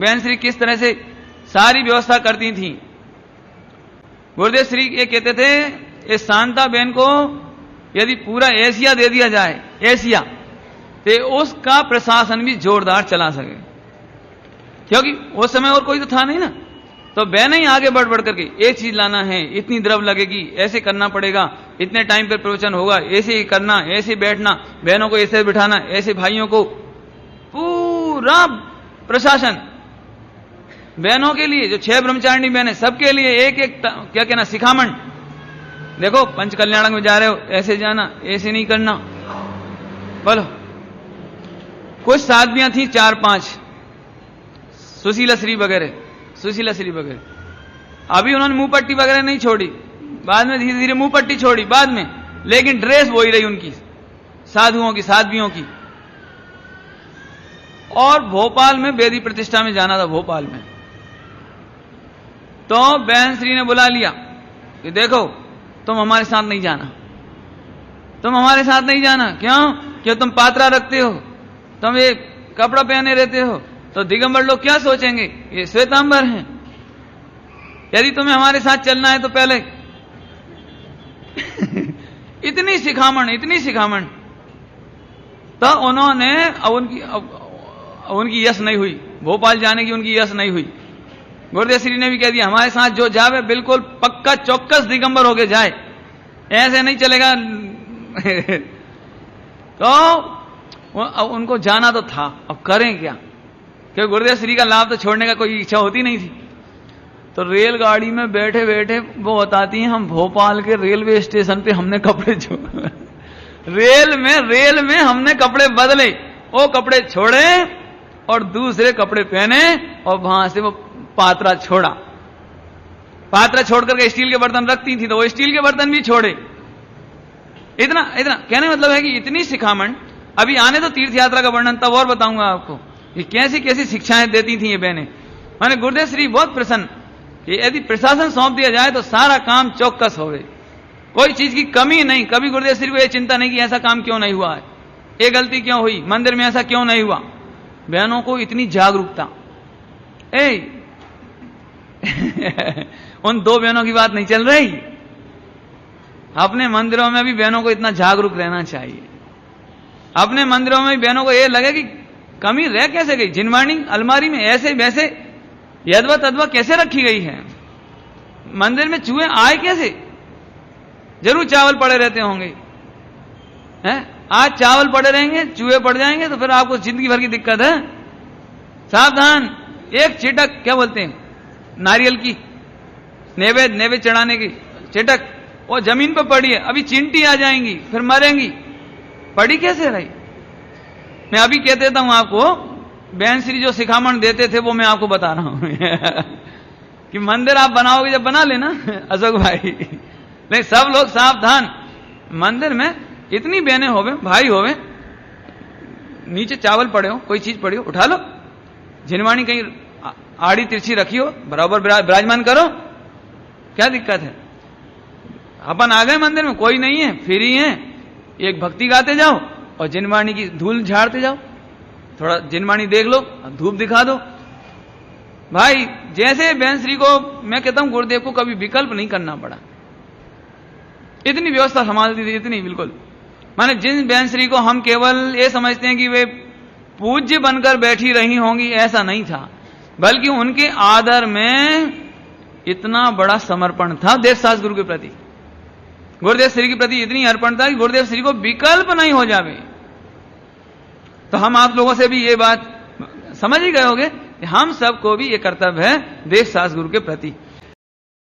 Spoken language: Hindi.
बहन श्री किस तरह से सारी व्यवस्था करती थी। गुरुदेव श्री ये कहते थे, इस शांता बहन को यदि पूरा एशिया दे दिया जाए, एशिया, तो उसका प्रशासन भी जोरदार चला सके, क्योंकि उस समय और कोई तो था नहीं ना। तो बहन ही आगे बढ़ बढ़ करके एक चीज लाना है, इतनी द्रव्य लगेगी, ऐसे करना पड़ेगा, इतने टाइम पर प्रवचन होगा, ऐसे ही करना, ऐसे बैठना, बहनों को ऐसे बिठाना, ऐसे भाइयों को, पूरा प्रशासन बहनों के लिए, जो 6 ब्रह्मचारिणी बहनें, सबके लिए एक एक क्या कहना शिखामण। देखो पंच कल्याणक में जा रहे हो, ऐसे जाना, ऐसे नहीं करना। बोलो, कुछ साध्वियां थी 4-5, सुशीला श्री वगैरह, सुशीला श्री वगैरह। अभी उन्होंने मुंह पट्टी वगैरह नहीं छोड़ी, बाद में धीरे धीरे मुंह पट्टी छोड़ी बाद में, लेकिन ड्रेस वही रही उनकी, साधुओं की, साध्वियों की। और भोपाल में वेदी प्रतिष्ठा में जाना था, भोपाल में। तो बहन श्री ने बुला लिया कि देखो तुम हमारे साथ नहीं जाना, तुम हमारे साथ नहीं जाना। क्यों? क्यों तुम पात्रा रखते हो, तुम ये कपड़ा पहने रहते हो, तो दिगंबर लोग क्या सोचेंगे, ये श्वेतांबर हैं। यदि तुम्हें हमारे साथ चलना है तो पहले इतनी शिखामण, इतनी शिखामण। तो उन्होंने उनकी यश नहीं हुई, भोपाल जाने की उनकी यश नहीं हुई। गुरुदेव श्री ने भी कह दिया, हमारे साथ जो जावे बिल्कुल पक्का चौकस दिगंबर होके जाए, ऐसे नहीं चलेगा। तो उनको जाना तो था, अब करें क्या, क्योंकि गुरुदेव श्री का लाभ तो छोड़ने का कोई इच्छा होती नहीं थी। तो रेलगाड़ी में बैठे बैठे वो बताती हैं, हम भोपाल के रेलवे स्टेशन पे हमने कपड़े रेल में हमने कपड़े बदले, वो कपड़े छोड़े और दूसरे कपड़े पहने, और वहां से वो पात्रा छोड़ा। पात्रा छोड़ करके स्टील के बर्तन रखती थी, तो वो स्टील के बर्तन भी छोड़े। इतना कहने मतलब है कि इतनी शिखामण। अभी आने तो तीर्थ यात्रा का वर्णन तब और बताऊंगा आपको कि कैसी कैसी शिक्षाएं देती थी ये बहनें। माने गुरुदेव श्री बहुत प्रसन्न कि यदि प्रशासन सौंप दिया जाए तो सारा काम चौकस होवे, कोई चीज की कमी नहीं। कभी गुरुदेव श्री को यह चिंता नहीं कि ऐसा काम क्यों नहीं हुआ है, ये गलती क्यों हुई, मंदिर में ऐसा क्यों नहीं हुआ। बहनों को इतनी जागरूकता। उन 2 बहनों की बात नहीं चल रही, अपने मंदिरों में भी बहनों को इतना जागरूक रहना चाहिए। अपने मंदिरों में भी बहनों को यह लगे कि कमी रह कैसे गई, जिनवाणी अलमारी में ऐसे वैसे यदवा तदवा कैसे रखी गई है, मंदिर में चूहे आए कैसे। जरूर चावल पड़े रहते होंगे, हैं? आज चावल पड़े रहेंगे, चूहे पड़ जाएंगे तो फिर आपको जिंदगी भर की दिक्कत है। सावधान। एक चिटक, क्या बोलते हैं, नारियल की नैवेद्य चढ़ाने की चिटक, वो जमीन पर पड़ी है, अभी चींटी आ जाएंगी, फिर मरेंगी। पड़ी कैसे रही? मैं अभी कह देता हूं आपको, बहन श्री जो शिखामण देते थे वो मैं आपको बता रहा हूं कि मंदिर आप बनाओगे, जब बना लेना अशोक भाई, नहीं सब लोग सावधान। मंदिर में इतनी बहनें होवे, भाई होवे, नीचे चावल पड़े हो, कोई चीज पड़ी हो, उठा लो। झिनवाणी कहीं आड़ी तिरछी रखी हो, बराबर विराजमान करो, क्या दिक्कत है। अपन आ गए मंदिर में, कोई नहीं है, फ्री है, एक भक्ति गाते जाओ और जिनवाणी की धूल झाड़ते जाओ, थोड़ा जिनवाणी देख लो, धूप दिखा दो। भाई जैसे बहन श्री को मैं कहता हूं, गुरुदेव को कभी विकल्प नहीं करना पड़ा, इतनी व्यवस्था संभालती थी, इतनी बिल्कुल। माने जिन बहन श्री को हम केवल ये समझते हैं कि वे पूज्य बनकर बैठी रही होंगी, ऐसा नहीं था, बल्कि उनके आदर में इतना बड़ा समर्पण था देवशास्त्र गुरु के प्रति, गुरुदेव श्री के प्रति इतनी अर्पण था कि गुरुदेव श्री को विकल्प नहीं हो जावे। तो हम आप लोगों से भी ये बात समझ ही गए होंगे कि हम सबको भी ये कर्तव्य है देवशास्त्र गुरु के प्रति।